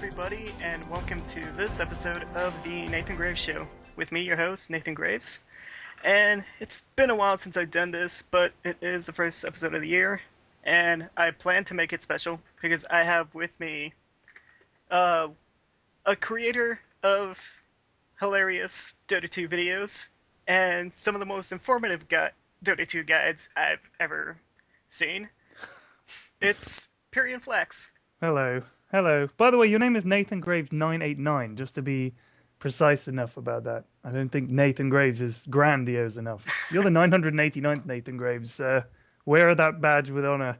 everybody, and welcome to this episode of the Nathan Graves Show. With me, your host, Nathan Graves. And it's been a while since I've done this, but it is the first episode of the year, and I plan to make it special because I have with me uh, a creator of hilarious Dota 2 videos and some of the most informative Dota 2 guides I've ever seen. It's PyrionFlax. Hello. Hello. By the way, your name is Nathan Graves 989, just to be precise enough about that. I don't think Nathan Graves is grandiose enough. You're the 989th Nathan Graves. Wear that badge with honor.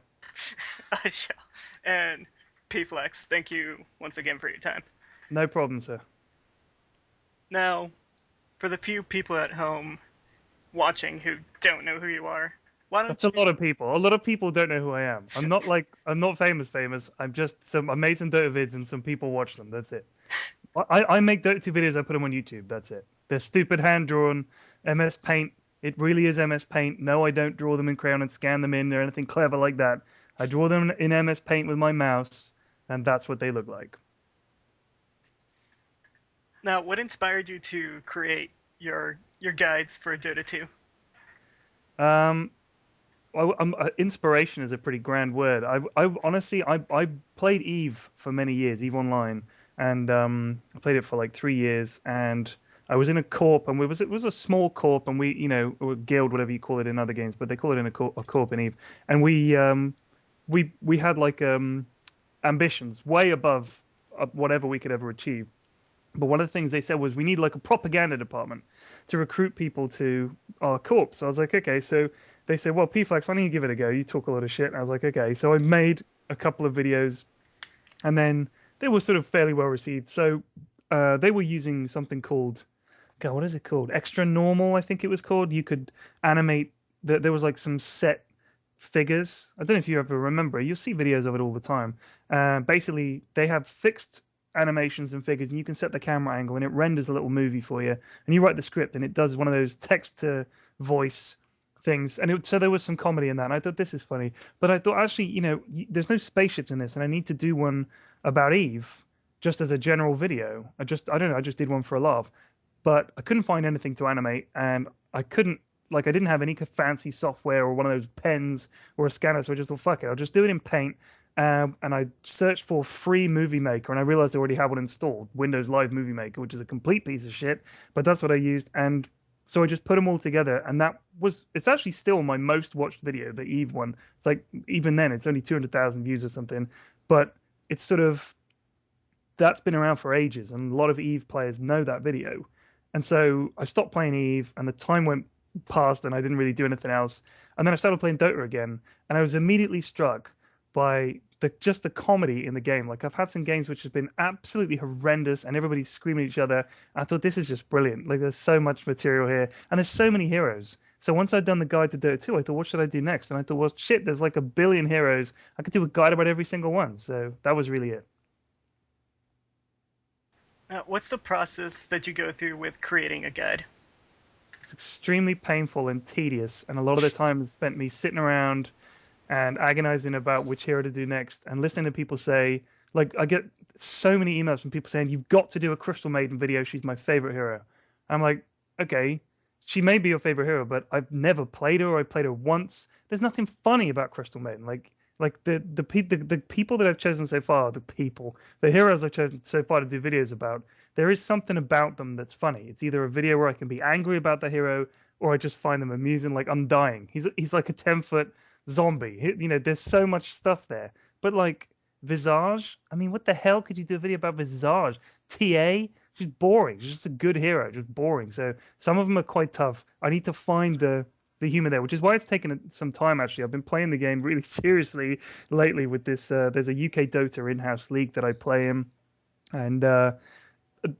I shall. And PFlex, thank you once again for your time. No problem, sir. Now, for the few people at home watching who don't know who you are, why That's don't a you... lot of people. A lot of people don't know who I am. I'm not famous. I made some Dota vids and some people watch them. That's it. I make Dota 2 videos, I put them on YouTube. That's it. They're stupid hand drawn MS Paint. It really is MS Paint. No, I don't draw them in crayon and scan them in or anything clever like that. I draw them in MS Paint with my mouse, and that's what they look like. Now, what inspired you to create your guides for Dota 2? Um, Inspiration is a pretty grand word. I honestly, I played Eve for many years, Eve Online, and I played it for like 3 years. And I was in a corp, and it was a small corp, and or guild, whatever you call it in other games, but they call it in a corp in Eve. And we had like ambitions way above whatever we could ever achieve. But one of the things they said was we need like a propaganda department to recruit people to our corps. So I was like, okay. So they said, well, PFlex, why don't you give it a go? You talk a lot of shit. And I was like, okay. So I made a couple of videos, and then they were sort of fairly well received. So they were using something called, God, what is it called? Extra normal, I think it was called. You could animate. There was like some set figures. I don't know if you ever remember. You'll see videos of it all the time. Basically, they have fixed animations and figures, and you can set the camera angle, and it renders a little movie for you. And you write the script, and it does one of those text to voice things. And so there was some comedy in that. And I thought this is funny, but I thought actually, there's no spaceships in this, and I need to do one about Eve just as a general video. I don't know. I just did one for a laugh, but I couldn't find anything to animate, and I didn't have any fancy software or one of those pens or a scanner, so I just thought, fuck it, I'll just do it in Paint. And I searched for free Movie Maker, and I realized I already had one installed, Windows Live Movie Maker, which is a complete piece of shit, but that's what I used. And so I just put them all together, and it's actually still my most watched video, the Eve one. It's like, even then, it's only 200,000 views or something, but it's sort of, that's been around for ages, and a lot of Eve players know that video. And so I stopped playing Eve, and the time went past, and I didn't really do anything else. And then I started playing Dota again, and I was immediately struck by the comedy in the game. Like, I've had some games which have been absolutely horrendous, and everybody's screaming at each other. I thought, this is just brilliant. Like, there's so much material here, and there's so many heroes. So once I'd done the guide to Dota 2, I thought, what should I do next? And I thought, well, shit, there's like a billion heroes. I could do a guide about every single one. So that was really it. What's the process that you go through with creating a guide? It's extremely painful and tedious, and a lot of the time is spent me sitting around and agonizing about which hero to do next, and listening to people say, like, I get so many emails from people saying, you've got to do a Crystal Maiden video, she's my favorite hero. I'm like, okay, she may be your favorite hero, but I've never played her, or I played her once. There's nothing funny about Crystal Maiden. Like the people that I've chosen so far, the heroes I've chosen so far to do videos about, there is something about them that's funny. It's either a video where I can be angry about the hero, or I just find them amusing. Like, Undying, he's like a 10-foot zombie. There's so much stuff there. But like Visage, I mean, what the hell could you do a video about Visage? TA, she's boring. She's just a good hero, just boring. So some of them are quite tough. I need to find the humor there, which is why it's taken some time. Actually, I've been playing the game really seriously lately with this. There's a UK Dota in-house league that I play in, and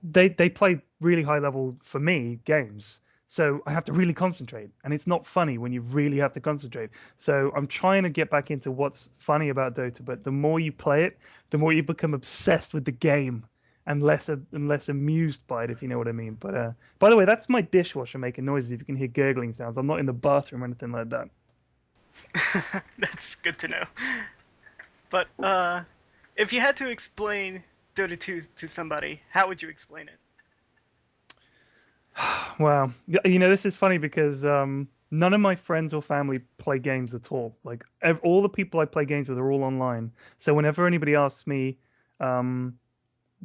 they play really high level, for me, games. So I have to really concentrate, and it's not funny when you really have to concentrate. So I'm trying to get back into what's funny about Dota, but the more you play it, the more you become obsessed with the game and less amused by it, if you know what I mean. But by the way, that's my dishwasher making noises. If you can hear gurgling sounds, I'm not in the bathroom or anything like that. That's good to know. But if you had to explain Dota 2 to somebody, how would you explain it? Wow. This is funny because none of my friends or family play games at all. Like all the people I play games with are all online. So whenever anybody asks me, um,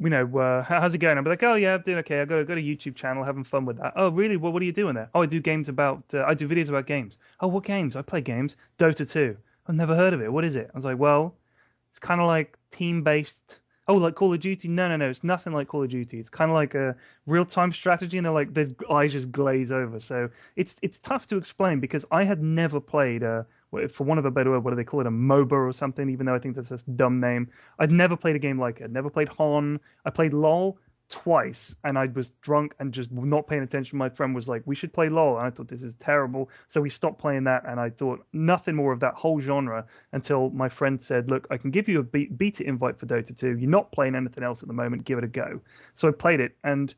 how's it going? I'll be like, oh yeah, I'm doing okay. I got a YouTube channel, having fun with that. Oh really? Well, what are you doing there? Oh, I do videos about games. Oh, what games? I play games. Dota 2. I've never heard of it. What is it? I was like, well, it's kind of like team-based. Oh, like Call of Duty? No, no, no. It's nothing like Call of Duty. It's kind of like a real-time strategy, and they're like their eyes just glaze over. So it's tough to explain because I had never played for one of a better word, what do they call it, a MOBA or something? Even though I think that's a dumb name. I'd never played a game like it. I'd never played Hon. I played LOL twice, and I was drunk and just not paying attention. My friend was like, "We should play LOL," and I thought this is terrible. So we stopped playing that, and I thought nothing more of that whole genre until my friend said, "Look, I can give you a beta invite for Dota 2. You're not playing anything else at the moment. Give it a go." So I played it, and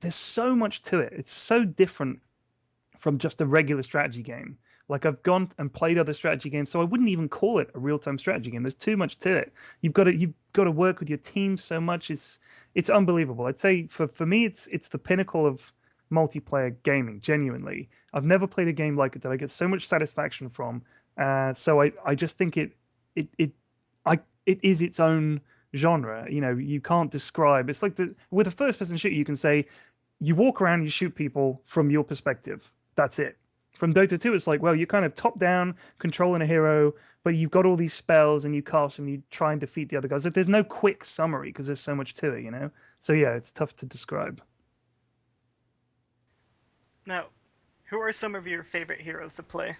there's so much to it. It's so different from just a regular strategy game. Like I've gone and played other strategy games, so I wouldn't even call it a real-time strategy game. There's too much to it. You've got to work with your team so much. It's unbelievable. I'd say for me, it's the pinnacle of multiplayer gaming. Genuinely, I've never played a game like it that I get so much satisfaction from. So I just think it I it is its own genre. You can't describe. It's like with a first-person shooter, you can say you walk around, you shoot people from your perspective. That's it. From Dota 2, it's like, well, you're kind of top down, controlling a hero, but you've got all these spells and you cast them and you try and defeat the other guys. Like, there's no quick summary because there's so much to it. So yeah, it's tough to describe. Now, who are some of your favorite heroes to play?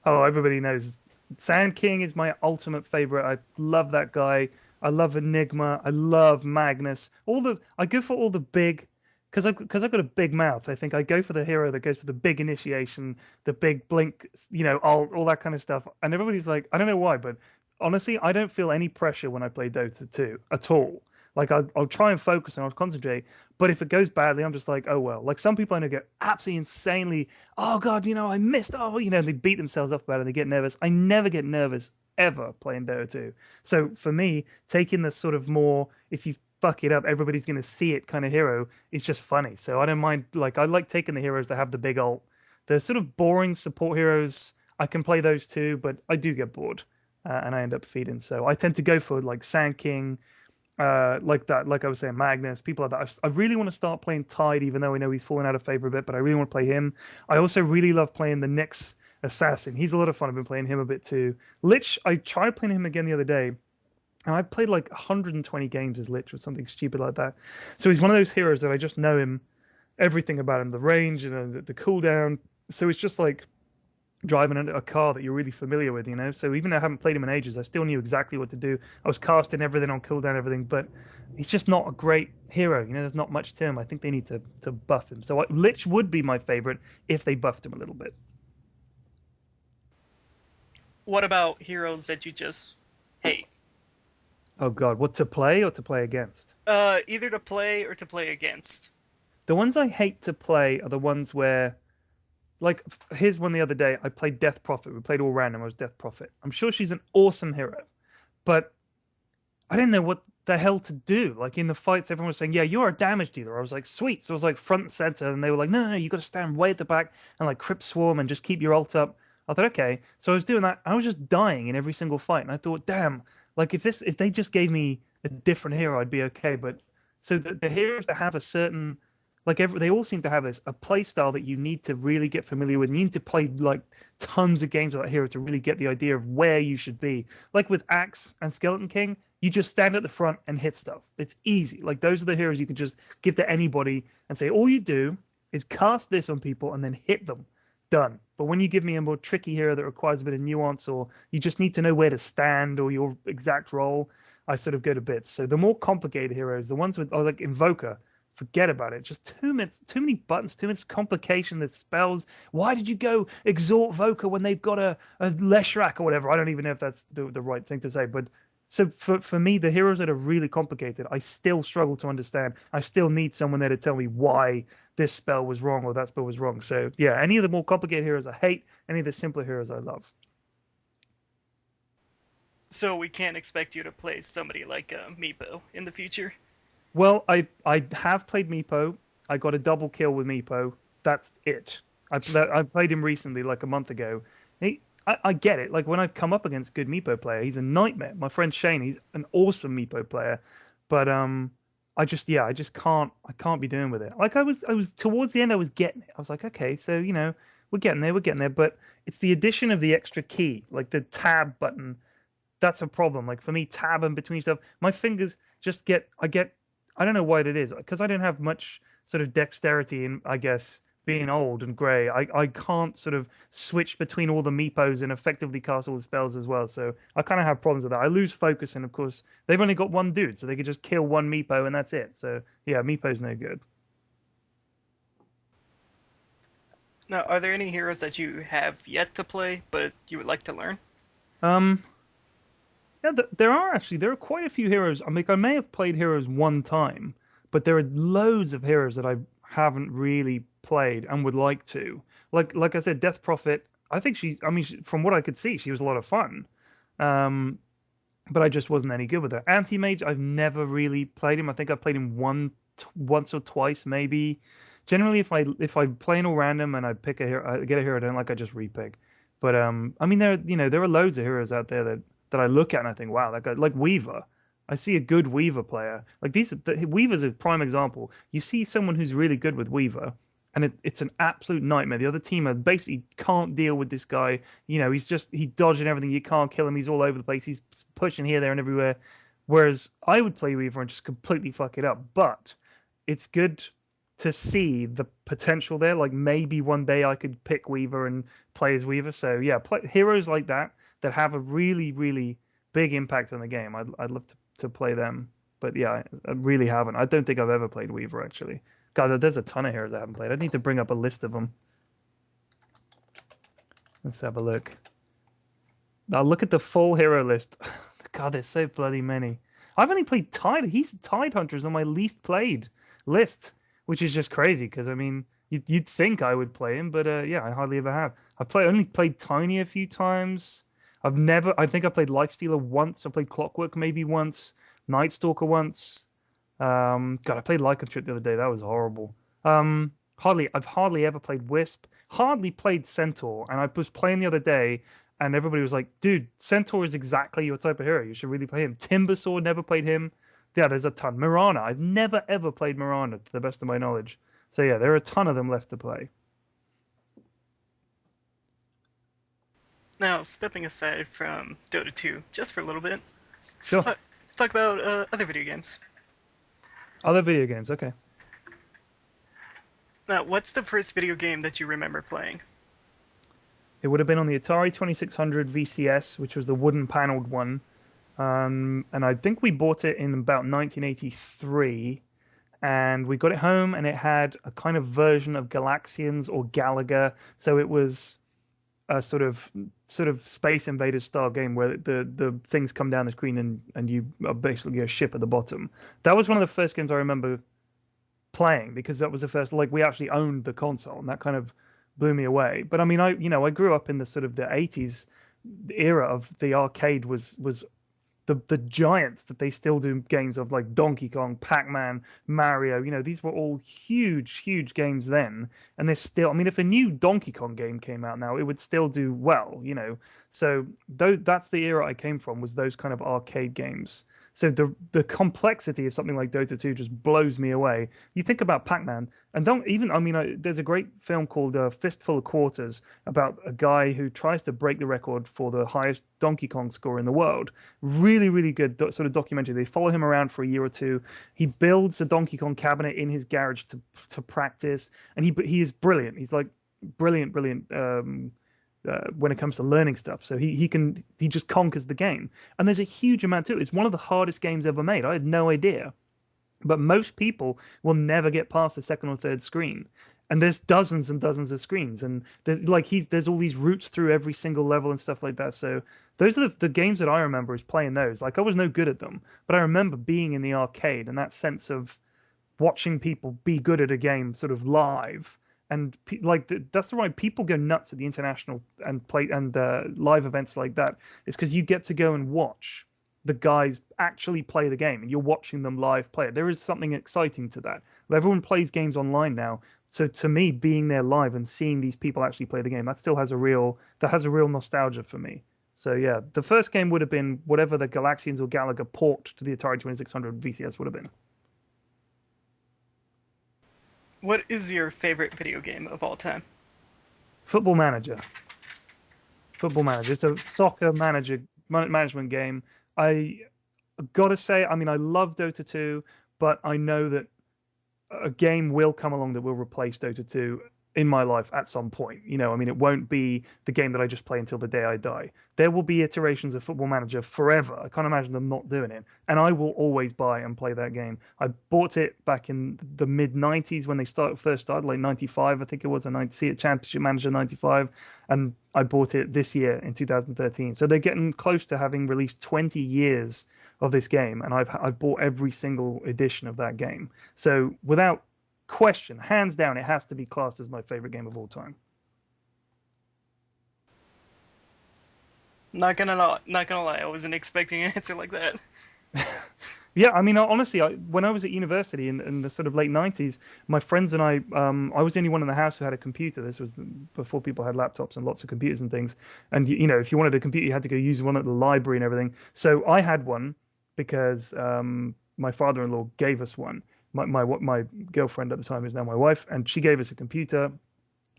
Oh, everybody knows Sand King is my ultimate favorite. I love that guy. I love Enigma. I love Magnus. I go for all the big because I've got a big mouth. I think I go for the hero that goes to the big initiation, the big blink, all that kind of stuff. And everybody's like, I don't know why, but honestly, I don't feel any pressure when I play Dota 2 at all. Like I'll try and focus and I'll concentrate, but if it goes badly, I'm just like, oh well. Like some people I know get absolutely insanely, oh god, I missed. Oh, they beat themselves up about it. They get nervous. I never get nervous ever playing Dota 2. So for me, taking the sort of more, if you fuck it up, everybody's gonna see it kind of hero is just funny. So I don't mind. Like I like taking the heroes that have the big ult. The sort of boring support heroes, I can play those too, but I do get bored, and I end up feeding. So I tend to go for like Sand King, like that, like I was saying, Magnus, people like that. I really want to start playing Tide, even though I know he's fallen out of favor a bit, but I really want to play him. I also really love playing the Nyx Assassin. He's a lot of fun. I've been playing him a bit too. Lich, I tried playing him again the other day, and I played like 120 games as Lich or something stupid like that. So he's one of those heroes that I just know him, everything about him, the range and the cooldown. So it's just like driving a car that you're really familiar with. So even though I haven't played him in ages, I still knew exactly what to do. I was casting everything on cooldown, everything, but he's just not a great hero. There's not much to him. I think they need to buff him. So Lich would be my favorite if they buffed him a little bit. What about heroes that you just hate? Oh God, what to play or to play against? Either to play or to play against. The ones I hate to play are the ones where, like, here's one the other day. I played Death Prophet. We played all random. I was Death Prophet. I'm sure she's an awesome hero, but I didn't know what the hell to do. Like in the fights, everyone was saying, "Yeah, you're a damage dealer." I was like, "Sweet." So I was like front and center, and they were like, "No, no, no, you got to stand way at the back and like Crypt Swarm and just keep your ult up." I thought, okay. So I was doing that. I was just dying in every single fight, and I thought, damn, like if they just gave me a different hero, I'd be okay. But so the heroes that have a certain they all seem to have this a play style that you need to really get familiar with. You need to play like tons of games with that hero to really get the idea of where you should be. Like with Axe and Skeleton King, you just stand at the front and hit stuff. It's easy. Like those are the heroes you can just give to anybody and say, all you do is cast this on people and then hit them. Done. But when you give me a more tricky hero that requires a bit of nuance, or you just need to know where to stand or your exact role, I sort of go to bits. So the more complicated heroes, the ones with like Invoker, forget about it. Just 2 minutes, too many buttons, too much complication. The spells. Why did you go exhort Voker when they've got a Leshrac or whatever? I don't even know if that's the right thing to say. But so for me, the heroes that are really complicated, I still struggle to understand. I still need someone there to tell me why this spell was wrong or that spell was wrong. So yeah, any of the more complicated heroes I hate. Any of the simpler heroes I love. So we can't expect you to play somebody like Meepo in the future. Well, I have played Meepo. I got a double kill with Meepo. That's it. I played him recently, like a month ago. I get it. Like when I've come up against a good Meepo player, he's a nightmare. My friend Shane, he's an awesome Meepo player, but I just can't be doing with it. Like I was towards the end, I was getting it. I was like, okay, so we're getting there, but it's the addition of the extra key, like the tab button that's a problem. Like for me, tabbing between stuff, my fingers just I don't know why it is because I don't have much sort of dexterity in, I guess, being old and grey. I can't sort of switch between all the meepos and effectively cast all the spells as well. So I kind of have problems with that. I lose focus, and of course, they've only got one dude, so they could just kill one meepo and that's it. So yeah, meepo's no good. Now, are there any heroes that you have yet to play but you would like to learn? Um, Yeah, there are quite a few heroes. I mean, I may have played heroes one time, but there are loads of heroes that I haven't really played and would like to. Like I said, Death Prophet. I think I mean, from what I could see, she was a lot of fun. Um, but I just wasn't any good with her. Anti Mage, I've never really played him. I think I played him once or twice, maybe. Generally, if I play an all random and I pick a hero, I get a hero I don't like, I just repick. But I mean, there are loads of heroes out there that I look at and I think, wow, that guy like Weaver. I see a good Weaver player. Like Weaver's a prime example. You see someone who's really good with Weaver, and it's an absolute nightmare. The other team basically can't deal with this guy. He's dodging everything. You can't kill him. He's all over the place. He's pushing here, there, and everywhere. Whereas I would play Weaver and just completely fuck it up. But it's good to see the potential there. Like maybe one day I could pick Weaver and play as Weaver. So yeah, heroes like that have a really, really big impact on the game. I'd love to play them. But yeah, I really haven't. I don't think I've ever played Weaver actually. God, there's a ton of heroes I haven't played. I need to bring up a list of them. Let's have a look. Now look at the full hero list. God, there's so bloody many. I've only played Tide. He's Tide Hunter's on my least played list, which is just crazy because I mean, you'd think I would play him, but yeah, I hardly ever have. Only played Tiny a few times. I think I played Lifestealer once. I played Clockwork maybe once. Night Stalker once. God, I played Lycantrip the other day. That was horrible. I've hardly ever played Wisp. Hardly played Centaur, and I was playing the other day, and everybody was like, "Dude, Centaur is exactly your type of hero. You should really play him." Timbersaw, never played him. Yeah, there's a ton. Mirana, I've never ever played Mirana to the best of my knowledge. So yeah, there are a ton of them left to play. Now, stepping aside from Dota 2 just for a little bit, let's Sure. talk about other video games. Other video games, okay. Now, what's the first video game that you remember playing? It would have been on the Atari 2600 VCS, which was the wooden paneled one. And I think we bought it in about 1983, and we got it home, and it had a kind of version of Galaxians or Galaga. So it was a sort of Space Invaders style game where the things come down the screen and you are basically a ship at the bottom. That was one of the first games I remember playing because that was the first like we actually owned the console, and that kind of blew me away. But I mean, I grew up in the sort of the 80s era of the arcade was the giants that they still do games of, like Donkey Kong, Pac-Man, Mario. These were all huge, huge games then, and they're still. I mean, if a new Donkey Kong game came out now, it would still do well. So that's the era I came from, was those kind of arcade games. So the complexity of something like Dota 2 just blows me away. You think about Pac-Man, and don't even. I mean, there's a great film called Fistful of Quarters about a guy who tries to break the record for the highest Donkey Kong score in the world. Really, really good sort of documentary. They follow him around for a year or two. He builds a Donkey Kong cabinet in his garage to practice, and he is brilliant. He's like brilliant, brilliant. When it comes to learning stuff, so he just conquers the game, and there's a huge amount to it. It's one of the hardest games ever made. I had no idea, but most people will never get past the second or third screen, and there's dozens and dozens of screens, and there's all these routes through every single level and stuff like that. So those are the games that I remember is playing those. Like I was no good at them, but I remember being in the arcade and that sense of watching people be good at a game sort of live, and that's the right. People go nuts at the international and play and live events like that. It's because you get to go and watch the guys actually play the game, and you're watching them live play it. There is something exciting to that. Everyone plays games online now, so to me, being there live and seeing these people actually play the game, that has a real nostalgia for me. So yeah, the first game would have been whatever the Galaxians or Galaga port to the Atari 2600 VCS would have been. What is your favorite video game of all time? Football Manager. Football Manager. It's a soccer management game. I gotta say, I mean, I love Dota 2, but I know that a game will come along that will replace Dota 2 in my life at some point. I mean, it won't be the game that I just play until the day I die. There will be iterations of Football Manager forever. I can't imagine them not doing it. And I will always buy and play that game. I bought it back in the mid 90s when they first started, like 95, I think it was, a 90 it Championship Manager 95. And I bought it this year in 2013. So they're getting close to having released 20 years of this game, and I've bought every single edition of that game. So without question, hands down, it has to be classed as my favorite game of all time. Not gonna lie, I wasn't expecting an answer like that. Yeah, I mean, honestly, when I was at university in the sort of late 90s, my friends and I was the only one in the house who had a computer. This was before people had laptops and lots of computers and things. And, if you wanted a computer, you had to go use one at the library and everything. So I had one because my father-in-law gave us one. My girlfriend at the time is now my wife, and she gave us a computer.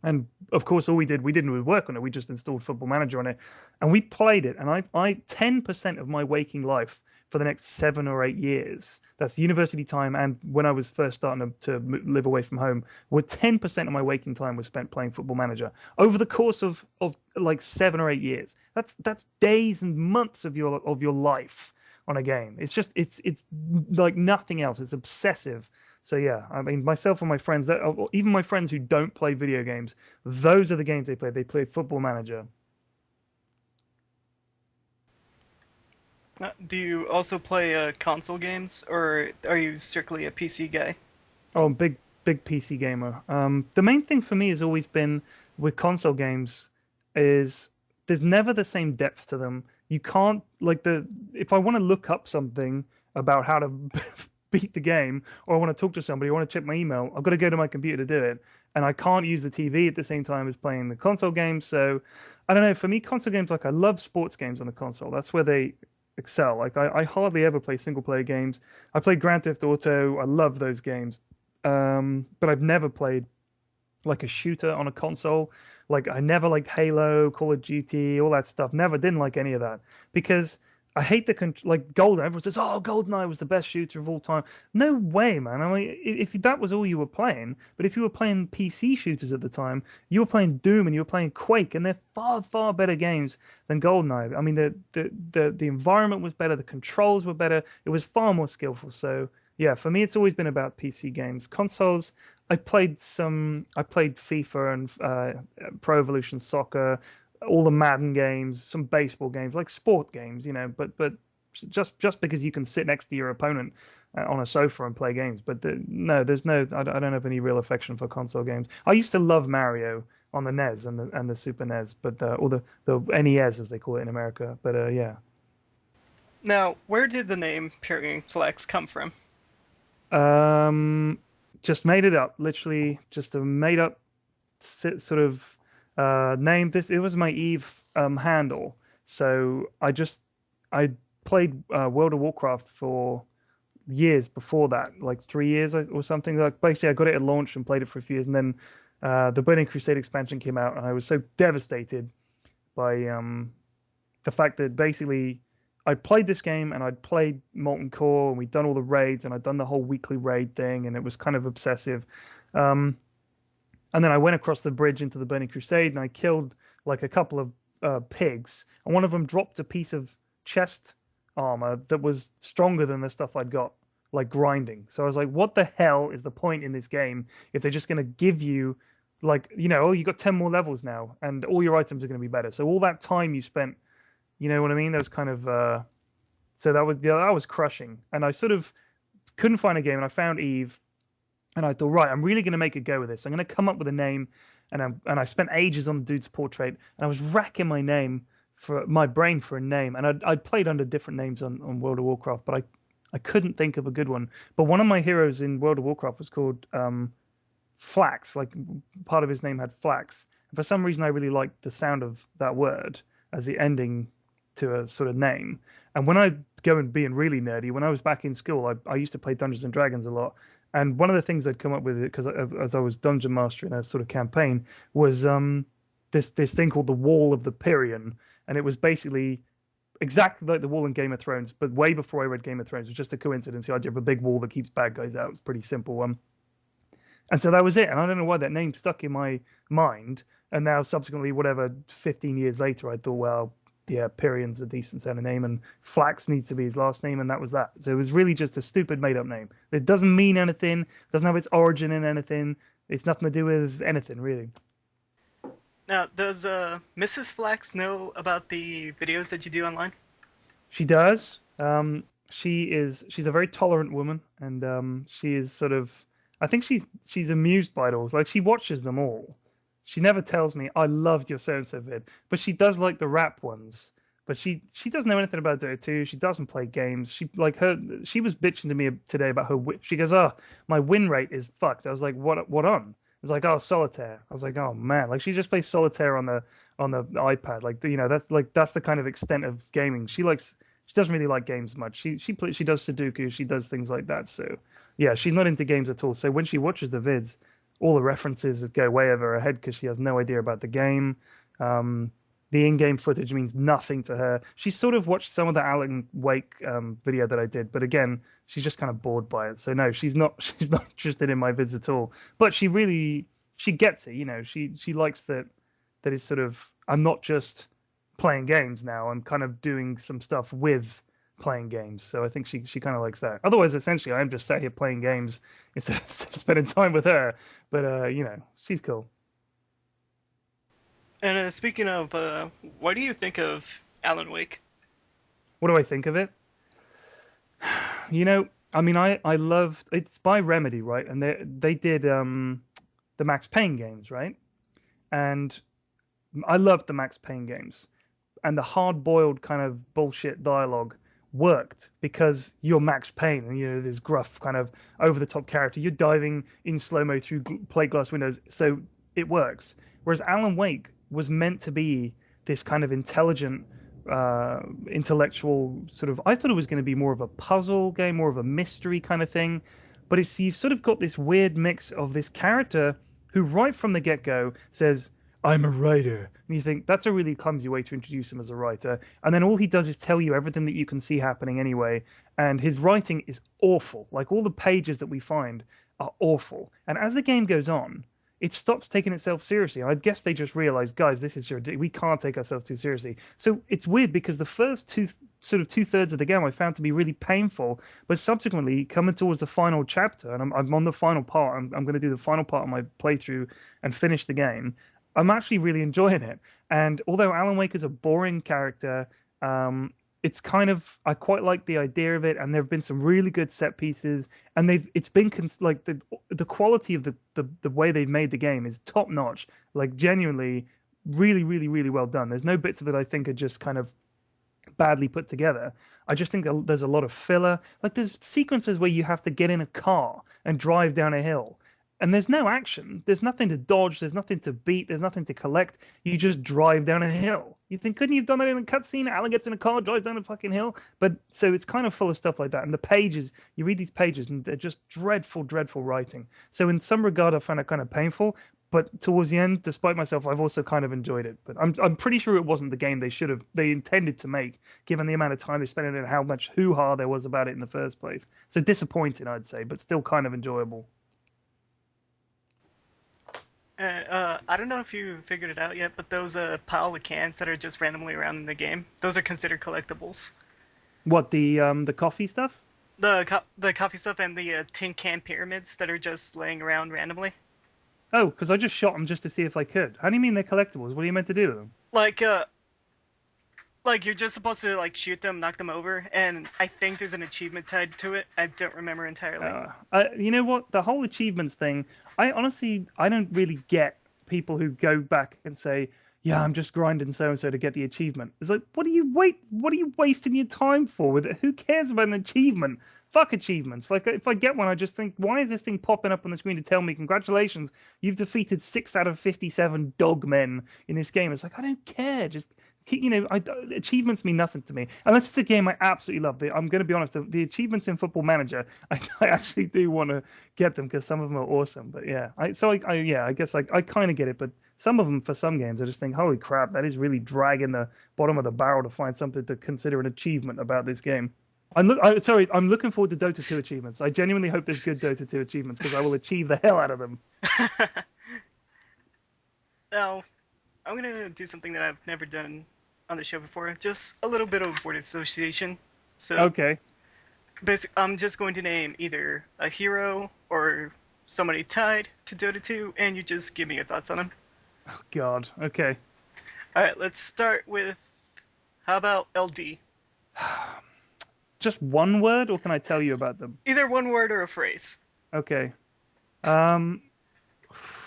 And of course, we didn't work on it. We just installed Football Manager on it, and we played it. And I 10% of my waking life for the next 7 or 8 years. That's university time, and when I was first starting to live away from home, where 10% of my waking time was spent playing Football Manager over the course of like 7 or 8 years. That's days and months of your life on a game. It's like nothing else. It's obsessive. So yeah, I mean, myself and my friends, even my friends who don't play video games, those are the games they play. They play Football Manager. Do you also play console games, or are you strictly a PC guy? Oh, big PC gamer. The main thing for me has always been with console games is there's never the same depth to them. You can't like the if I want to look up something about how to beat the game, or I want to talk to somebody, I want to check my email, I've got to go to my computer to do it, and I can't use the TV at the same time as playing the console games. So I don't know. For me, console games, like I love sports games on the console. That's where they excel. Like I hardly ever play single player games. I played Grand Theft Auto. I love those games. But I've never played like a shooter on a console. Like I never liked Halo, Call of Duty, all that stuff. Never didn't like any of that because I hate like Golden. Everyone says, "Oh, GoldenEye was the best shooter of all time." No way, man. I mean, if that was all you were playing, but if you were playing PC shooters at the time, you were playing Doom and you were playing Quake, and they're far better games than GoldenEye. I mean, the environment was better, the controls were better. It was far more skillful. So yeah, for me, it's always been about PC games. Consoles, I played FIFA and Pro Evolution Soccer, all the Madden games, some baseball games, like sport games, but just because you can sit next to your opponent on a sofa and play games. But no, I don't have any real affection for console games. I used to love Mario on the NES and the Super NES, but or the NES as they call it in America. But yeah. Now, where did the name PyrionFlax come from? Um, just made it up, literally, just a made up sort of name. It was my Eve handle. So I played World of Warcraft for years before that, like 3 years or something. Like basically, I got it at launch and played it for a few years, and then the Burning Crusade expansion came out, and I was so devastated by the fact that basically I played this game and I'd played Molten Core and we'd done all the raids and I'd done the whole weekly raid thing and it was kind of obsessive. Um, and then I went across the bridge into the Burning Crusade and I killed like a couple of pigs, and one of them dropped a piece of chest armor that was stronger than the stuff I'd got, like grinding. So I was like, what the hell is the point in this game if they're just going to give you, like, oh, you got 10 more levels now and all your items are going to be better. So all that time you spent, you know what I mean? That was kind of, so that was crushing. And I sort of couldn't find a game and I found Eve And I thought, right, I'm really going to make a go with this. I'm going to come up with a name, and I spent ages on the dude's portrait, and I was racking my brain for a name, and I'd played under different names on World of Warcraft, but I couldn't think of a good one. But one of my heroes in World of Warcraft was called Flax. Like part of his name had Flax. And for some reason, I really liked the sound of that word as the ending to a sort of name. And when I go and being really nerdy, when I was back in school, I used to play Dungeons and Dragons a lot. And one of the things I'd come up with, because as I was dungeon master in a sort of campaign, was this thing called the Wall of the Pyrion, and it was basically exactly like the wall in Game of Thrones, but way before I read Game of Thrones. It was just a coincidence. The idea of a big wall that keeps bad guys out. It's pretty simple. And so that was it. And I don't know why that name stuck in my mind. And now, subsequently, whatever, 15 years later, I thought, well, yeah, Pyrion's a decent sounding name, and Flax needs to be his last name, and that was that. So it was really just a stupid made up name. It doesn't mean anything, doesn't have its origin in anything. It's nothing to do with anything, really. Now, does Mrs. Flax know about the videos that you do online? She does. She's a very tolerant woman, and she is sort of. I think she's amused by it all. Like she watches them all. She never tells me I loved your so and so vid, but she does like the rap ones. But she doesn't know anything about Dota 2. She doesn't play games. She was bitching to me today about her. She goes, "Oh, my win rate is fucked." I was like, "What on?" It was like, "Oh, solitaire." I was like, "Oh man!" Like she just plays solitaire on the iPad. Like that's the kind of extent of gaming. She doesn't really like games much. She does Sudoku. She does things like that. So yeah, she's not into games at all. So when she watches the vids, all the references go way over her head because she has no idea about the game. Um, the in-game footage means nothing to her. She sort of watched some of the Alan Wake video that I did, but again, she's just kind of bored by it. So no, she's not. She's not interested in my vids at all. But she gets it. She likes that it's sort of I'm not just playing games now. I'm kind of doing some stuff with playing games. So I think she kind of likes that. Otherwise, essentially, I'm just sat here playing games instead of spending time with her. But she's cool. And speaking of, what do you think of Alan Wake? What do I think of it? You know, I mean, I loved it's by Remedy, right? And they did the Max Payne games, right? And I loved the Max Payne games. And the hard-boiled kind of bullshit dialogue worked because you're Max Payne and this gruff kind of over-the-top character. You're diving in slow-mo through plate glass windows, so it works. Whereas Alan Wake was meant to be this kind of intelligent, intellectual sort of. I thought it was going to be more of a puzzle game, more of a mystery kind of thing, but it's you've sort of got this weird mix of this character who, right from the get-go, says I'm a writer. And you think that's a really clumsy way to introduce him as a writer. And then all he does is tell you everything that you can see happening anyway. And his writing is awful. Like all the pages that we find are awful. And as the game goes on, it stops taking itself seriously. I guess they just realized, guys, this is we can't take ourselves too seriously. So it's weird because the first two-thirds of the game I found to be really painful, but subsequently coming towards the final chapter, and I'm on the final part. I'm going to do the final part of my playthrough and finish the game. I'm actually really enjoying it. And although Alan Wake is a boring character, it's kind of I quite like the idea of it. And there have been some really good set pieces, and it's been like the quality of the way they've made the game is top notch. Like genuinely, really, really, really well done. There's no bits of it I think are just kind of badly put together. I just think there's a lot of filler. Like there's sequences where you have to get in a car and drive down a hill. And there's no action. There's nothing to dodge. There's nothing to beat. There's nothing to collect. You just drive down a hill. You think, couldn't you have done that in a cutscene? Alan gets in a car, drives down a fucking hill. But so it's kind of full of stuff like that. And the pages, you read these pages, and they're just dreadful, dreadful writing. So in some regard, I find it kind of painful. But towards the end, despite myself, I've also kind of enjoyed it. But I'm pretty sure it wasn't the game they intended to make, given the amount of time they spent in it and how much hoo-ha there was about it in the first place. So disappointing, I'd say, but still kind of enjoyable. I don't know if you figured it out yet, but those pile of cans that are just randomly around in the game, those are considered collectibles. What the coffee stuff? The coffee stuff and the tin can pyramids that are just laying around randomly. Oh, because I just shot them just to see if I could. How do you mean they're collectibles? What are you meant to do with them? Like Like you're just supposed to like shoot them, knock them over, and I think there's an achievement tied to it. I don't remember entirely. You know what? The whole achievements thing, I honestly, I don't really get people who go back and say, "Yeah, I'm just grinding so and so to get the achievement." It's like, what are you wait? What are you wasting your time for with it? Who cares about an achievement? Fuck achievements. Like, if I get one, I just think, why is this thing popping up on the screen to tell me, "Congratulations, you've defeated 6 out of 57 dog men in this game"? It's like, I don't care. Just achievements mean nothing to me unless it's a game I absolutely love. I'm going to be honest, the achievements in Football Manager, I actually do want to get them because some of them are awesome. But yeah, I guess I kind of get it. But some of them, for some games, I just think, holy crap, that is really dragging the bottom of the barrel to find something to consider an achievement about this game. I'm looking forward to Dota 2 achievements. I genuinely hope there's good Dota 2 achievements because I will achieve the hell out of them. Now, I'm gonna do something that I've never done on the show before. Just a little bit of word association. So, Okay. I'm just going to name either a hero or somebody tied to Dota 2, and you just give me your thoughts on them. Oh God. Okay. All right, let's start with how about LD? Just one word, or can I tell you about them? Either one word or a phrase. Okay. Um,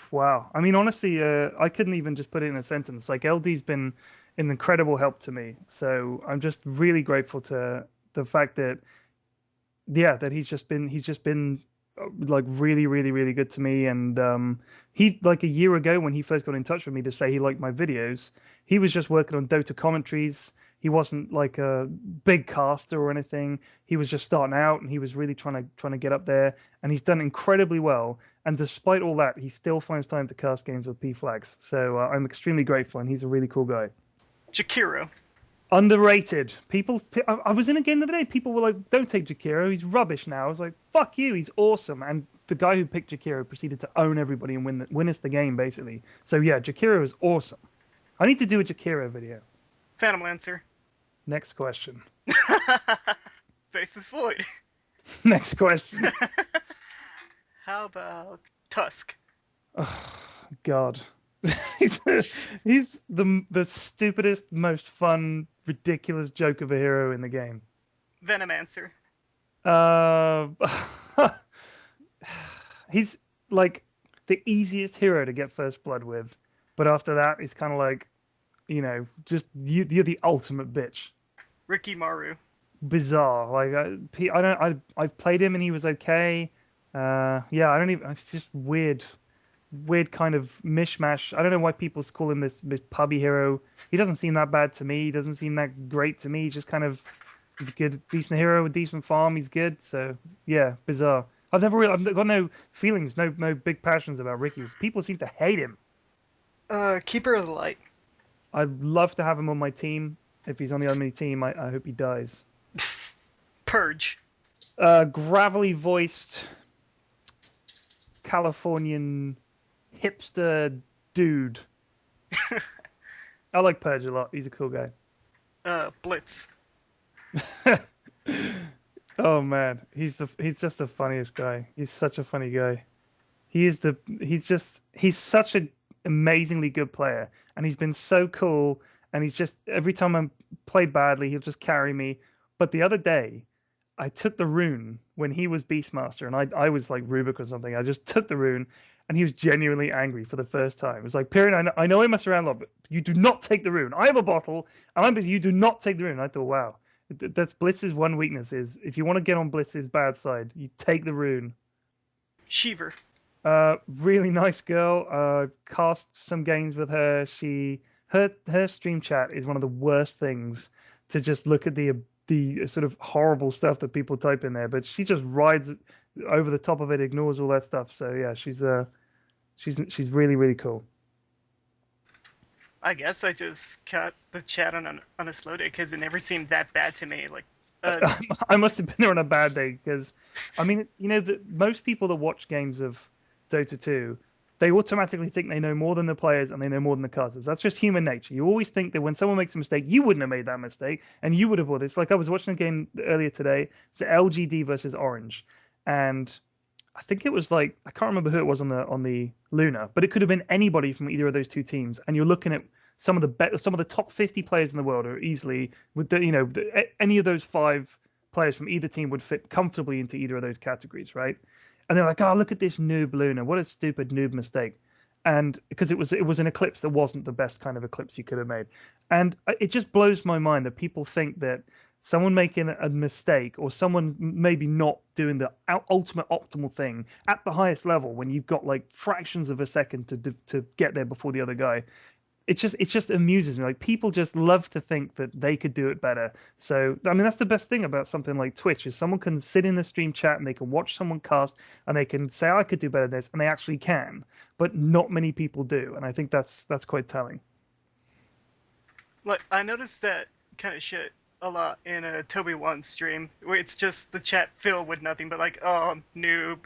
Wow. I mean, honestly, I couldn't even just put it in a sentence. Like LD's been an incredible help to me. So I'm just really grateful to the fact that, yeah, that he's just been like really, really, really good to me. And he like a year ago when he first got in touch with me to say he liked my videos, he was just working on Dota commentaries. He wasn't like a big caster or anything. He was just starting out, and he was really trying to get up there. And he's done incredibly well. And despite all that, he still finds time to cast games with PFlax. So I'm extremely grateful, and he's a really cool guy. Jakiro. Underrated. I was in a game the other day. People were like, "Don't take Jakiro. He's rubbish now." I was like, "Fuck you. He's awesome." And the guy who picked Jakiro proceeded to own everybody and win us the game basically. So yeah, Jakiro is awesome. I need to do a Jakiro video. Phantom Lancer. Next question. Faceless Void. Next question. How about Tusk? Oh, God. he's he's the stupidest, most fun, ridiculous joke of a hero in the game. Venomancer. Uh, he's like the easiest hero to get first blood with, but after that, it's kind of like, just you're the ultimate bitch. Ricky Maru. Bizarre. Like I don't I've played him and he was okay. Yeah, I don't even. It's just weird kind of mishmash. I don't know why people call him this pubby hero. He doesn't seem that bad to me. He doesn't seem that great to me. He's just kind of he's a good, decent hero with decent farm. He's good. So yeah, bizarre. I've got no feelings, no big passions about Ricky's. People seem to hate him. Keeper of the Light. I'd love to have him on my team. If he's on the enemy team, I hope he dies. Purge. Gravelly voiced Californian hipster dude. I like Purge a lot. He's a cool guy. Blitz. Oh man, he's just the funniest guy. He's such a funny guy. He's such an amazingly good player, and he's been so cool. And he's just every time I play badly, he'll just carry me. But the other day, I took the rune when he was Beastmaster, and I was like Rubik or something. I just took the rune, and he was genuinely angry for the first time. It was like, Pyrion, I know I mess around a lot, but you do not take the rune. I have a bottle, and I'm busy. You do not take the rune. I thought, wow, that's Blitz's one weakness is if you want to get on Blitz's bad side, you take the rune. Shiver. Really nice girl. Cast some games with her. Her stream chat is one of the worst things to just look at the sort of horrible stuff that people type in there, but she just rides over the top of it, ignores all that stuff. So yeah, she's really really cool. I guess I just caught the chat on a slow day because it never seemed that bad to me. Like, I must have been there on a bad day because, I mean, most people that watch games of Dota 2, they automatically think they know more than the players and they know more than the casters. That's just human nature. You always think that when someone makes a mistake, you wouldn't have made that mistake and you would have bought this. Like I was watching a game earlier today. It's LGD versus Orange, and I think it was I can't remember who it was on the Luna, but it could have been anybody from either of those two teams. And you're looking at some of the top 50 players in the world are easily with any of those five players from either team would fit comfortably into either of those categories, right? And they're like, oh, look at this noob Luna, what a stupid noob mistake. And because it was an eclipse that wasn't the best kind of eclipse you could have made, and it just blows my mind that people think that someone making a mistake or someone maybe not doing the ultimate optimal thing at the highest level when you've got like fractions of a second to get there before the other guy, it just amuses me. Like people just love to think that they could do it better. So I mean that's the best thing about something like Twitch is someone can sit in the stream chat and they can watch someone cast and they can say I could do better than this and they actually can, but not many people do, and I think that's quite telling. Like I noticed that kind of shit a lot in a Toby One stream, where it's just the chat filled with nothing but like, oh, noob,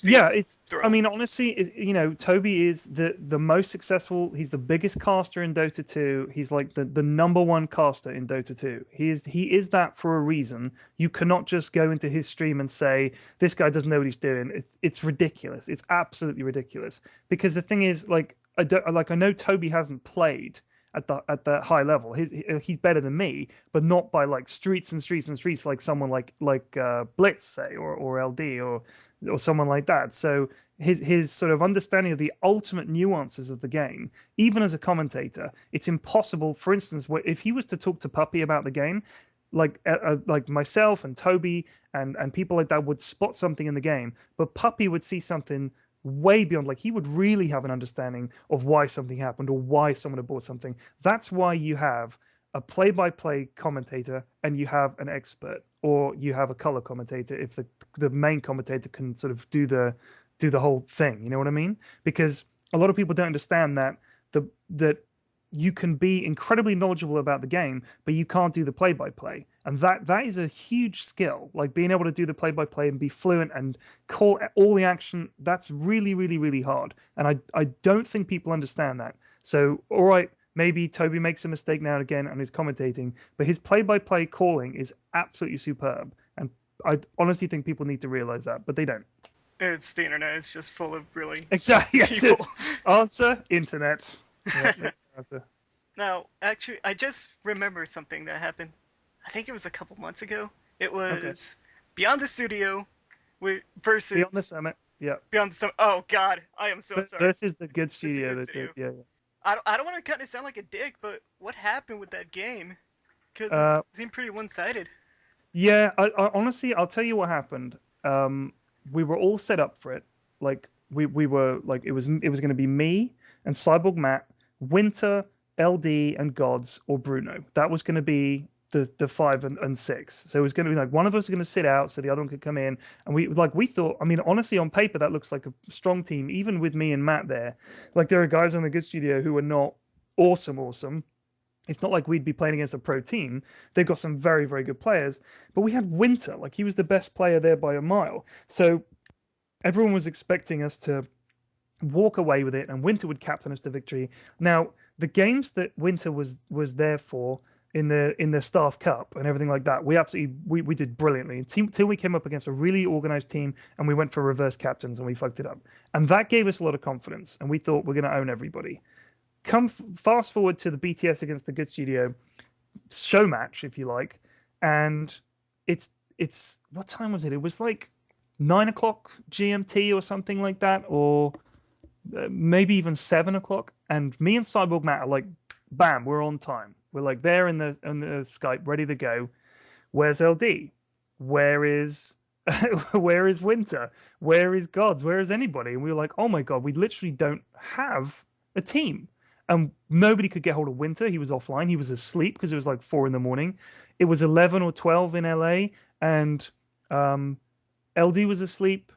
Yeah, see, I throw. mean, honestly, Toby is the most successful. He's the biggest caster in Dota 2. He's like the number one caster in Dota 2. He is that for a reason. You cannot just go into his stream and say this guy doesn't know what he's doing. It's ridiculous. It's absolutely ridiculous. Because the thing is, I know Toby hasn't played at the high level. He's better than me, but not by like streets and streets and streets like someone like Blitz say or LD or someone like that. So his sort of understanding of the ultimate nuances of the game, even as a commentator, it's impossible. For instance, if he was to talk to Puppy about the game, like myself and Toby and people like that would spot something in the game, but Puppy would see something way beyond. Like he would really have an understanding of why something happened or why someone had bought something. That's why you have a play-by-play commentator and you have an expert, or you have a color commentator if the main commentator can sort of do the whole thing. You know what I mean? Because a lot of people don't understand that you can be incredibly knowledgeable about the game, but you can't do the play-by-play, and that is a huge skill. Like being able to do the play-by-play and be fluent and call all the action. That's really, really, really hard, and I don't think people understand that. So, all right, maybe Toby makes a mistake now and again and is commentating, but his play-by-play calling is absolutely superb. And I honestly think people need to realize that, but they don't. It's the internet. It's just full of really Exactly. stupid Yes. people. Answer internet. Yeah. That's the answer. Now, actually, I just remembered something that happened. I think it was a couple months ago. It Okay. was Beyond the Studio Beyond the versus summit. Yeah. Beyond the Studio. Oh God, I am so sorry. Versus the good It's a studio good that did. studio. Yeah. Yeah. I don't want to kind of sound like a dick, but what happened with that game? Because it Uh, seemed pretty one-sided. yeah. I honestly, I'll tell you what happened. We were all set up for it. Like we were like it was going to be me and Cyborg Matt, Winter, LD, and Gods or Bruno. That was going to be the five and six. So it was going to be like one of us was going to sit out so the other one could come in. And we thought, I mean, honestly, on paper that looks like a strong team, even with me and Matt there. Like there are guys on the good studio who are not awesome. It's not like we'd be playing against a pro team. They've got some very, very good players. But we had Winter, like he was the best player there by a mile. So everyone was expecting us to walk away with it, and Winter would captain us to victory. Now, the games that Winter was there for in the staff cup and everything like that, we absolutely we did brilliantly until we came up against a really organized team and we went for reverse captains and we fucked it up, and that gave us a lot of confidence and we thought we're going to own everybody. Come fast forward to the BTS against the Good Studio show match, if you like, and it's what time was it? It was like 9 o'clock GMT or something like that, or maybe even 7 o'clock. And me and Cyborg Matt are like, bam, we're on time. We're like there in the Skype, ready to go. Where's LD? Where is where is Winter? Where is Gods? Where is anybody? And we were like, oh my god, we literally don't have a team. And nobody could get hold of Winter. He was offline. He was asleep because it was like 4 in the morning. It was 11 or 12 in LA, and um, LD was asleep.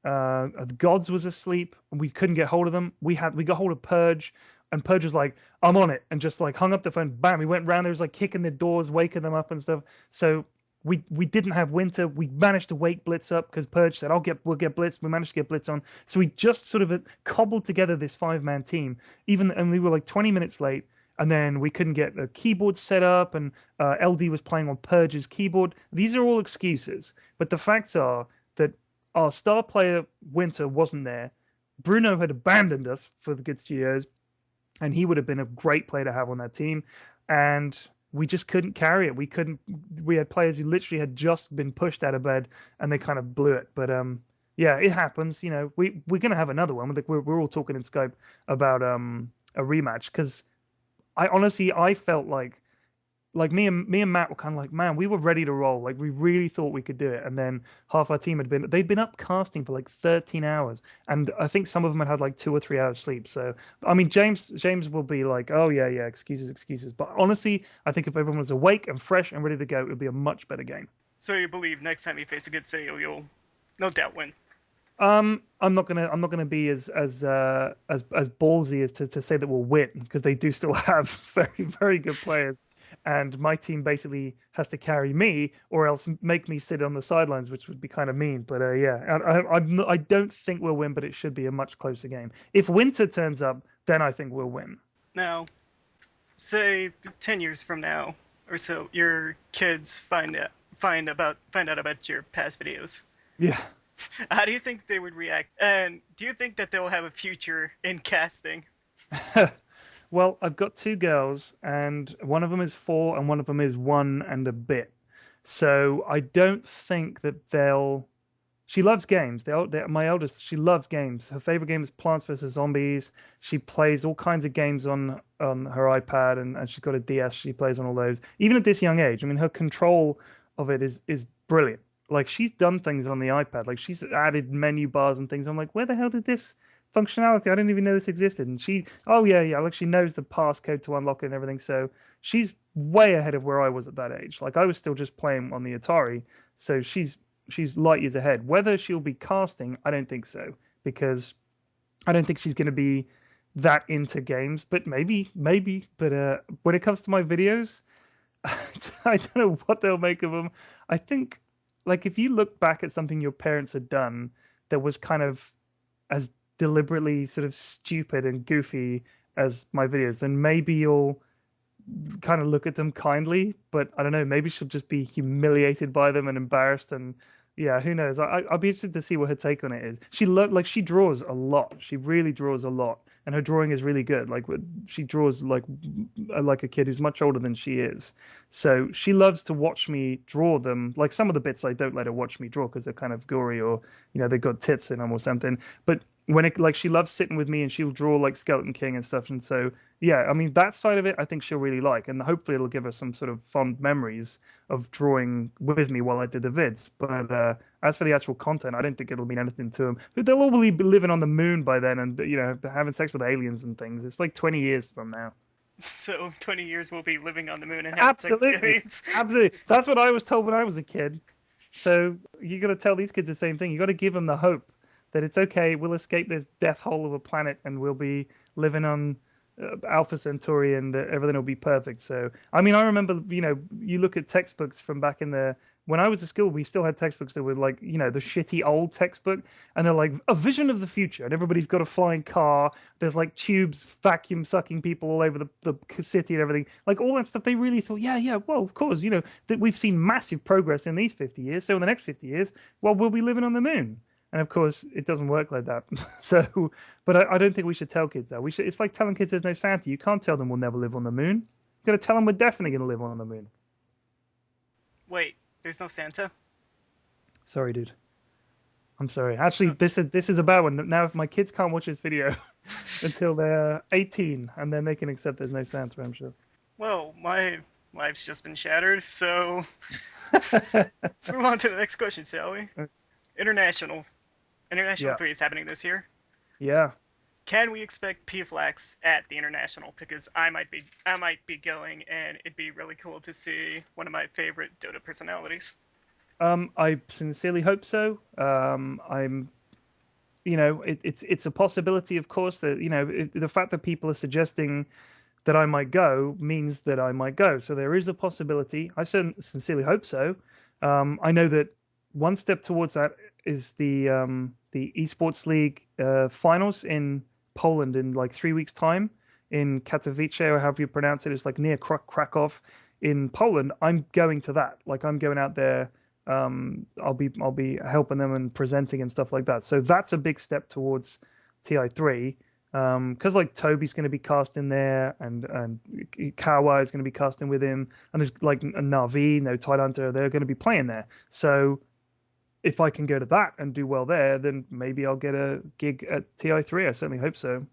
The Gods was asleep, and we couldn't get hold of them. We got hold of Purge, and Purge was like, "I'm on it," and just like hung up the phone. Bam! We went round there, was like kicking the doors, waking them up and stuff. So we didn't have Winter. We managed to wake Blitz up because Purge said, we'll get Blitz." We managed to get Blitz on. So we just sort of cobbled together this 5-man team. And we were like 20 minutes late. And then we couldn't get a keyboard set up, and LD was playing on Purge's keyboard. These are all excuses, but the facts are that our star player Winter wasn't there. Bruno had abandoned us for the good studios, and he would have been a great player to have on that team. And we just couldn't carry it. We couldn't. We had players who literally had just been pushed out of bed, and they kind of blew it. But yeah, it happens. You know, we're gonna have another one. Like we're all talking in Skype about a rematch because I honestly I felt like me and Matt were kind of like, man, we were ready to roll. Like we really thought we could do it. And then half our team they'd been up casting for like 13 hours, and I think some of them had like 2 or 3 hours sleep. So I mean, James will be like, oh yeah, yeah, excuses, excuses. But honestly, I think if everyone was awake and fresh and ready to go, it would be a much better game. So you believe next time you face a good city, you'll no doubt win. I'm not gonna be as ballsy as to say that we'll win because they do still have very good players, and my team basically has to carry me or else make me sit on the sidelines, which would be kind of mean. But yeah, I don't think we'll win, but it should be a much closer game. If Winter turns up, then I think we'll win. Now, say 10 years from now or so, your kids find out about your past videos. Yeah. How do you think they would react? And do you think that they'll have a future in casting? Well, I've got two girls, and one of them is 4, and one of them is 1 and a bit. So I don't think that they'll. She loves games. My eldest, she loves games. Her favorite game is Plants vs Zombies. She plays all kinds of games on her iPad, and she's got a DS. She plays on all those, even at this young age. I mean, her control of it is brilliant. Like she's done things on the iPad. Like she's added menu bars and things. I'm like, where the hell did this functionality? I didn't even know this existed. And she, oh yeah, yeah, like she knows the passcode to unlock it and everything. So she's way ahead of where I was at that age. Like I was still just playing on the Atari. So she's light years ahead. Whether she'll be casting, I don't think so, because I don't think she's going to be that into games. But maybe. But when it comes to my videos, I don't know what they'll make of them. I think, like, if you look back at something your parents had done that was kind of as deliberately sort of stupid and goofy as my videos, then maybe you'll kind of look at them kindly, but I don't know. Maybe she'll just be humiliated by them and embarrassed, and yeah, who knows? I'll be interested to see what her take on it is. Like she draws a lot. She really draws a lot, and her drawing is really good. Like she draws like a kid who's much older than she is. So she loves to watch me draw them. Like some of the bits I don't let her watch me draw because they're kind of gory or they've got tits in them or something. But when it like she loves sitting with me and she'll draw like Skeleton King and stuff, and so yeah, I mean that side of it I think she'll really like, and hopefully it'll give her some sort of fond memories of drawing with me while I did the vids. But as for the actual content, I don't think it'll mean anything to them. They'll all be living on the moon by then, and having sex with aliens and things. It's like 20 years from now. So 20 years we'll be living on the moon and having sex with Absolutely, aliens. absolutely. That's what I was told when I was a kid. So you got to tell these kids the same thing. You got to give them the hope that it's okay. We'll escape this death hole of a planet, and we'll be living on Alpha Centauri, and everything will be perfect. So, I mean, I remember, you look at textbooks from back in the when I was at school, we still had textbooks that were like, the shitty old textbook, and they're like a vision of the future, and everybody's got a flying car. There's like tubes vacuum sucking people all over the city and everything, like all that stuff. They really thought, yeah, yeah, well, of course, that we've seen massive progress in these 50 years. So in the next 50 years, well, we'll be living on the moon. And of course, it doesn't work like that. So, but I don't think we should tell kids that. We should. It's like telling kids there's no Santa. You can't tell them we'll never live on the moon. You got to tell them we're definitely going to live on the moon. Wait, there's no Santa? Sorry, dude. I'm sorry. Actually, this is a bad one. Now, if my kids can't watch this video until they're 18, and then they can accept there's no Santa, I'm sure. Well, my life's just been shattered, so let's move on to the next question, shall we? International. International Yeah. 3 is happening this year. Yeah. Can we expect PFlax at the International? Because I might be going, and it'd be really cool to see one of my favorite Dota personalities. I sincerely hope so. It's a possibility, of course, that the fact that people are suggesting that I might go means that I might go. So there is a possibility. I sincerely hope so. I know that one step towards that is the esports league finals in Poland in like 3 weeks' time in Katowice, or however you pronounce it. It's like near Krakow in Poland. I'm going to that. Like I'm going out there. I'll be helping them and presenting and stuff like that. So that's a big step towards TI3. Because like Toby's going to be casting there, and Kawa is going to be casting with him, and there's like a Navi, no Tidehunter, they're going to be playing there. So if I can go to that and do well there, then maybe I'll get a gig at TI3. I certainly hope so.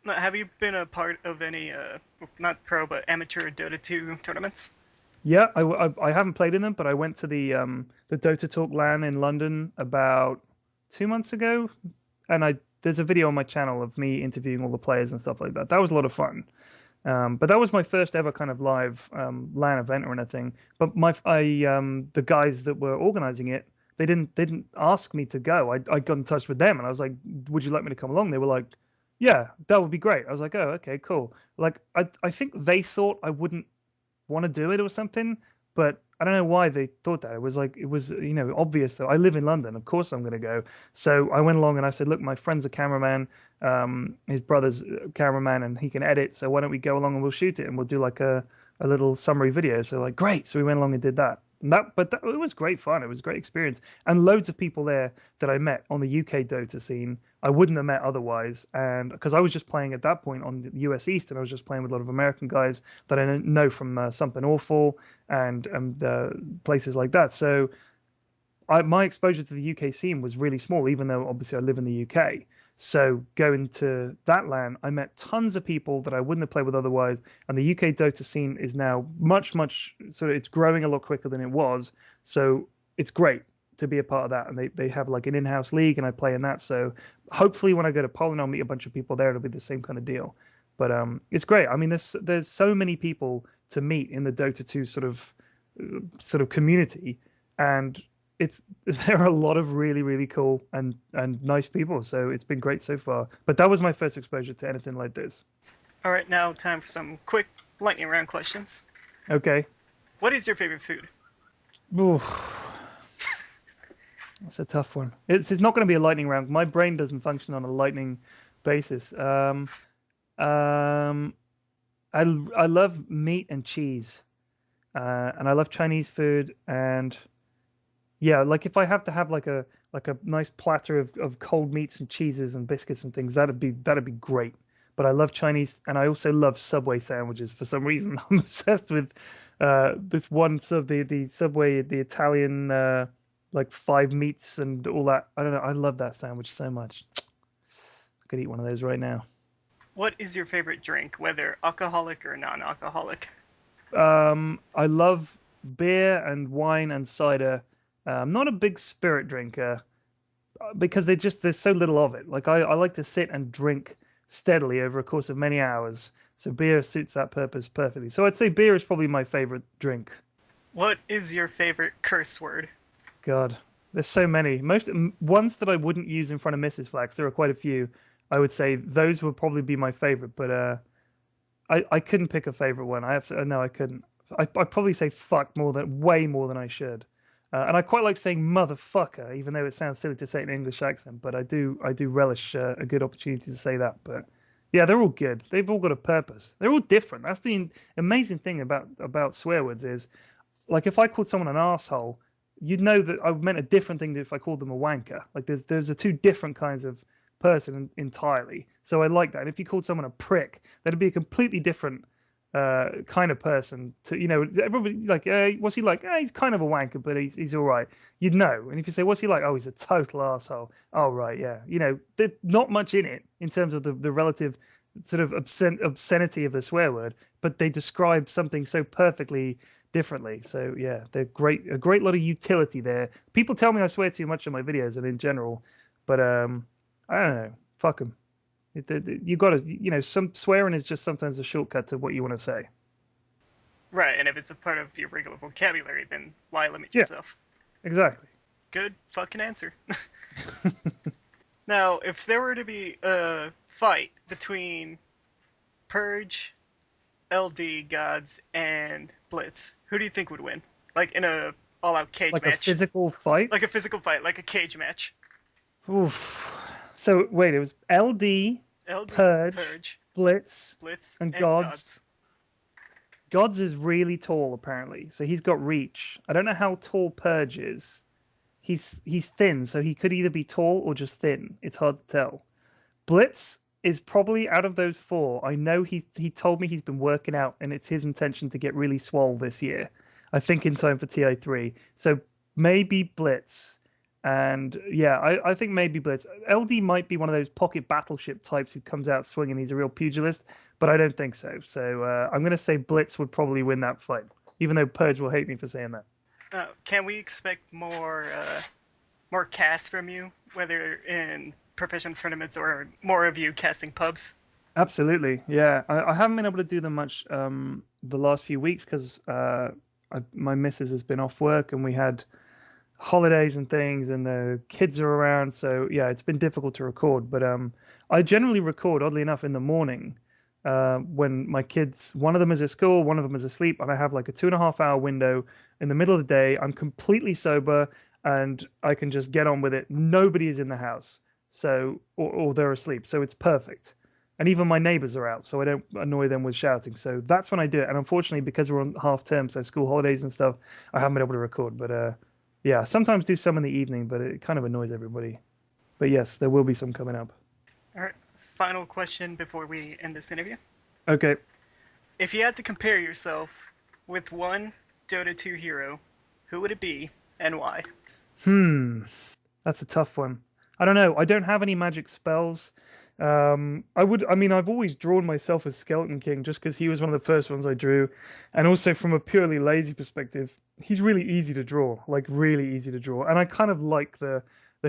Now, have you been a part of any, not pro, but amateur Dota 2 tournaments? Yeah, I haven't played in them, but I went to the Dota Talk LAN in London about 2 months ago, and I there's a video on my channel of me interviewing all the players and stuff like that. That was a lot of fun. But that was my first ever kind of live LAN event or anything. But the guys that were organizing it, they didn't ask me to go. I got in touch with them and I was like, "Would you like me to come along?" They were like, "Yeah, that would be great." I was like, "Oh, okay, cool." Like I think they thought I wouldn't want to do it or something. But I don't know why they thought that. It was like it was, obvious that I live in London. Of course I'm going to go. So I went along and I said, look, my friend's a cameraman. His brother's a cameraman and he can edit. So why don't we go along and we'll shoot it and we'll do like a little summary video. So like, great. So we went along and did that. But it was great fun. It was a great experience, and loads of people there that I met on the UK Dota scene I wouldn't have met otherwise. And because I was just playing at that point on the US East, and I was just playing with a lot of American guys that I know from Something Awful and places like that. So my exposure to the UK scene was really small, even though obviously I live in the UK. So going to that LAN, I met tons of people that I wouldn't have played with otherwise. And the UK Dota scene is now much sort of it's growing a lot quicker than it was. So it's great to be a part of that. And they have like an in-house league, and I play in that. So hopefully when I go to Poland, I'll meet a bunch of people there. It'll be the same kind of deal. But it's great. I mean, there's so many people to meet in the Dota 2 sort of community, and it's there are a lot of really cool and nice people. So it's been great so far. But that was my first exposure to anything like this. All right, now time for some quick lightning round questions. Okay. What is your favorite food? Oof, that's a tough one. It's not going to be a lightning round. My brain doesn't function on a lightning basis. Um, I love meat and cheese, and I love Chinese food. And yeah, like if I have to have like a nice platter of cold meats and cheeses and biscuits and things, that'd be great. But I love Chinese, and I also love Subway sandwiches for some reason. I'm obsessed with this one sub the Subway, the Italian like five meats and all that. I don't know. I love that sandwich so much. I could eat one of those right now. What is your favorite drink, whether alcoholic or non-alcoholic? I love beer and wine and cider. I'm not a big spirit drinker because there's so little of it. Like I like to sit and drink steadily over a course of many hours. So beer suits that purpose perfectly. So I'd say beer is probably my favorite drink. What is your favorite curse word? God, there's so many. Most ones that I wouldn't use in front of Mrs. Flax. There are quite a few. I would say those would probably be my favorite, but I couldn't pick a favorite one. I have to, no, I couldn't. I'd probably say fuck way more than I should. And I quite like saying motherfucker, even though it sounds silly to say it in an English accent. But I do relish a good opportunity to say that. But yeah, they're all good. They've all got a purpose. They're all different. That's the amazing thing about swear words is, like, if I called someone an asshole, you'd know that I meant a different thing than if I called them a wanker. Like there's a two different kinds of person entirely. So I like that. And if you called someone a prick, that'd be a completely different kind of person. To everybody like, what's he like? He's kind of a wanker, but he's all right. You'd know. And if you say, what's he like? Oh, he's a total asshole. Oh, right, yeah. There's not much in it in terms of the relative sort of obscenity of the swear word, but they describe something so perfectly differently. So yeah, they're great. A great lot of utility there. People tell me I swear too much in my videos and in general, but I don't know. Fuck them. You got to, some swearing is just sometimes a shortcut to what you want to say. Right, and if it's a part of your regular vocabulary, then why limit Yeah, yourself? exactly. Good fucking answer. Now, if there were to be a fight between Purge, LD gods, and Blitz, who do you think would win? Like in a all-out cage Like a match, physical fight. like a physical fight, like a cage match. Oof. So wait, it was LD, LD, Purge, Purge, Blitz, Blitz, and and Gods. gods. Gods is really tall apparently, so he's got reach. I don't know how tall Purge is. He's thin, so he could either be tall or just thin. It's hard to tell. Blitz is probably out of those four. I know he told me he's been working out, and it's his intention to get really swole this year. I think in time for TI3. So maybe Blitz, and yeah, I think maybe Blitz. LD might be one of those pocket battleship types who comes out swinging. He's a real pugilist, but I don't think so. So I'm gonna say Blitz would probably win that fight, even though Purge will hate me for saying that. Can we expect more casts from you, whether in professional tournaments or more of you casting pubs? Absolutely, yeah. I haven't been able to do them much the last few weeks because my missus has been off work and we had holidays and things, and the kids are around. So yeah, it's been difficult to record. But I generally record, oddly enough, in the morning when my kids, one of them is at school, one of them is asleep, and I have like a 2.5 hour window in the middle of the day. I'm completely sober and I can just get on with it. Nobody is in the house, so or they're asleep, so it's perfect. And even my neighbors are out, so I don't annoy them with shouting. So that's when I do it. And unfortunately, because we're on half term, so school holidays and stuff, I haven't been able to record. But yeah, sometimes do some in the evening, but it kind of annoys everybody. But yes, there will be some coming up. All right, final question before we end this interview. Okay. If you had to compare yourself with one Dota 2 hero, who would it be and why? Hmm. That's a tough one. I don't know. I don't have any magic spells. I mean, I've always drawn myself as Skeleton King just because he was one of the first ones I drew. And also from a purely lazy perspective, he's really easy to draw, like really easy to draw. And I kind of like the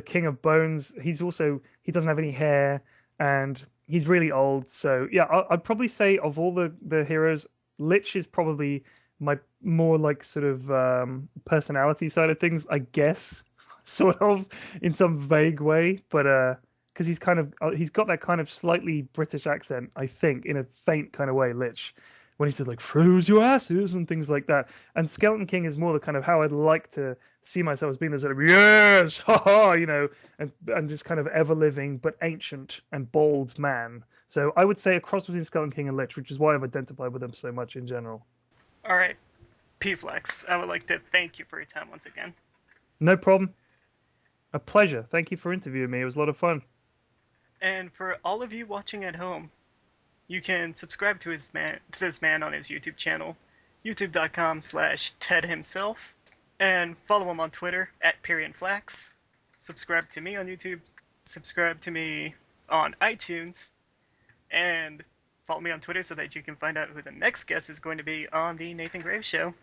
King of Bones. He doesn't have any hair and he's really old. So yeah, I'd probably say of all the heroes, Lich is probably my more like sort of personality side of things, I guess, sort of in some vague way, but because he's got that kind of slightly British accent, I think, in a faint kind of way, Lich, when he said like "froze your asses" and things like that. And Skeleton King is more the kind of how I'd like to see myself as being the sort of yes, haha, and this kind of ever living but ancient and bold man. So I would say a cross between Skeleton King and Lich, which is why I've identified with them so much in general. All right, PyrionFlax, I would like to thank you for your time once again. No problem. A pleasure. Thank you for interviewing me. It was a lot of fun. And for all of you watching at home, you can subscribe to this man on his YouTube channel, youtube.com/Ted himself, and follow him on Twitter at PyrionFlax. Subscribe to me on YouTube, subscribe to me on iTunes, and follow me on Twitter so that you can find out who the next guest is going to be on the Nathan Graves Show.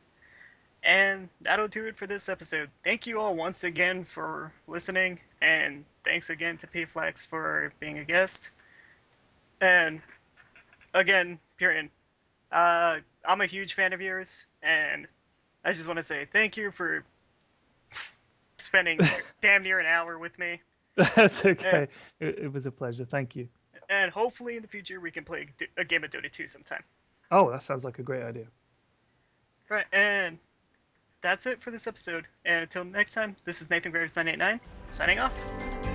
And that'll do it for this episode. Thank you all once again for listening, and thanks again to PyrionFlax for being a guest. And again, Pyrion, I'm a huge fan of yours, and I just want to say thank you for spending damn near an hour with me. That's And, okay. It was a pleasure. Thank you. and hopefully in the future we can play a game of Dota 2 sometime. Oh, that sounds like a great idea. Right, and that's it for this episode. And until next time, this is Nathan Graves 989 signing off.